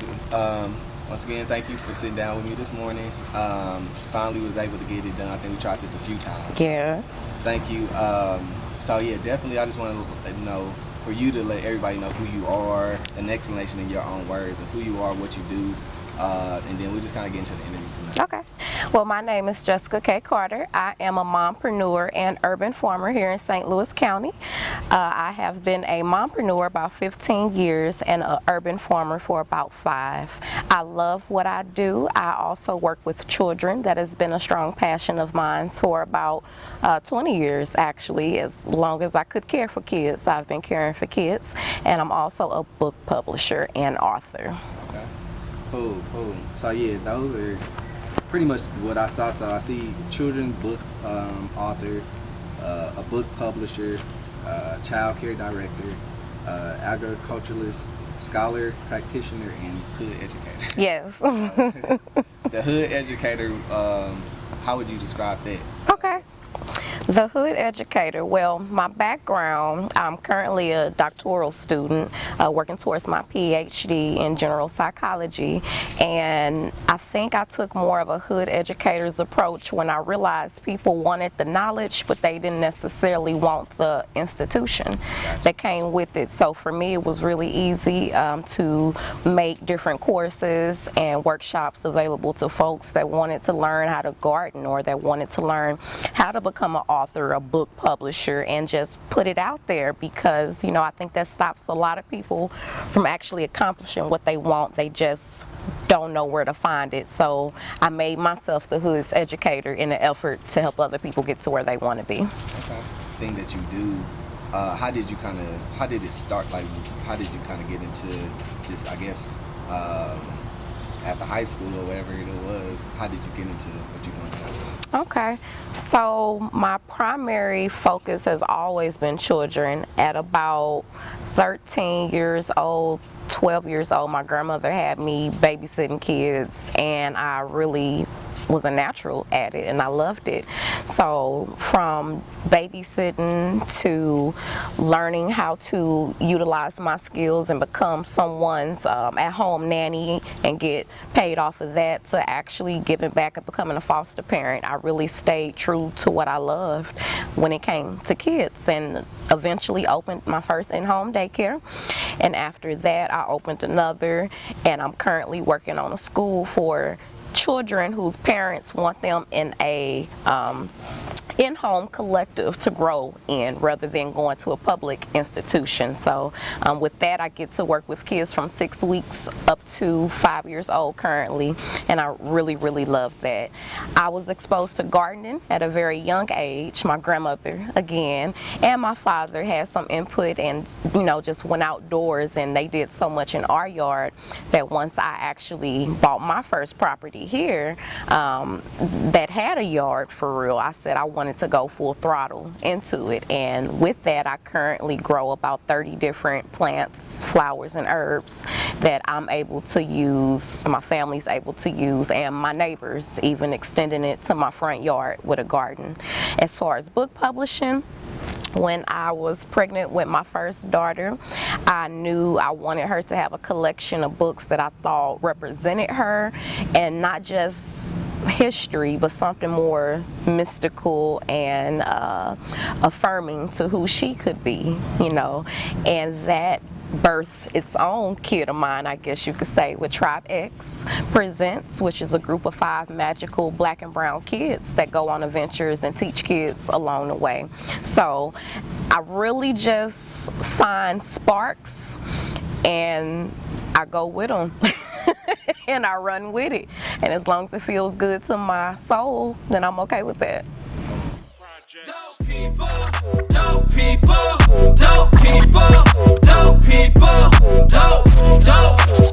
Yes. Once again, thank you for sitting down with me this morning. Finally was able to get it done. I think we tried this a few times. Yeah. Thank you. So yeah, definitely I just want to know, for you to let everybody know who you are, an explanation in your own words of who you are, what you do, and then we just kind of get into the interview from there. Okay. Well, my name is Jessica K. Carter. I am a mompreneur and urban farmer here in St. Louis County. I have been a mompreneur about 15 years and an urban farmer for about 5. I love what I do. I also work with children. That has been a strong passion of mine for about 20 years, actually. As long as I could care for kids, I've been caring for kids. And I'm also a book publisher and author. Okay. Cool. So yeah, those are pretty much what I saw. So I see children book author, a book publisher, child care director, agriculturalist, scholar, practitioner, and hood educator. Yes. The hood educator, how would you describe that? Okay. The hood educator, well, my background, I'm currently a doctoral student working towards my PhD in general psychology, and I think I took more of a hood educator's approach when I realized people wanted the knowledge, but they didn't necessarily want the institution that came with it. So for me, it was really easy to make different courses and workshops available to folks that wanted to learn how to garden or that wanted to learn how to become an author, a book publisher, and just put it out there, because I think that stops a lot of people from actually accomplishing what they want. They just don't know where to find it. So I made myself the hood's educator in an effort to help other people get to where they want to be. Okay. Thing that you do, how did it start? Like, how did you kind of get into just, I guess, after high school or whatever it was, how did you get into what you're doing now? Okay, so my primary focus has always been children. At about 13 years old, 12 years old, my grandmother had me babysitting kids, and I really was a natural at it, and I loved it. So from babysitting to learning how to utilize my skills and become someone's at-home nanny and get paid off of that, to actually giving back and becoming a foster parent, I really stayed true to what I loved when it came to kids, and eventually opened my first in-home daycare. And after that, I opened another, and I'm currently working on a school for children whose parents want them in a in-home collective to grow in, rather than going to a public institution. So with that, I get to work with kids from 6 weeks up to 5 years old currently, and I really love that. I was exposed to gardening at a very young age. My grandmother, again, and my father had some input, and just went outdoors, and they did so much in our yard that once I actually bought my first property here that had a yard for real, I said I wanted to go full throttle into it. And with that, I currently grow about 30 different plants, flowers, and herbs that I'm able to use, my family's able to use, and my neighbors, even extending it to my front yard with a garden. As far as book publishing, when I was pregnant with my first daughter, I knew I wanted her to have a collection of books that I thought represented her, and not just history, but something more mystical and affirming to who she could be, and that birthed its own kid of mine, I guess you could say, with Tribe X Presents, which is a group of 5 magical black and brown kids that go on adventures and teach kids along the way. So I really just find sparks and I go with them. And I run with it, and as long as it feels good to my soul, then I'm okay with that. Dope people, dope people, dope people, dope people, dope, dope.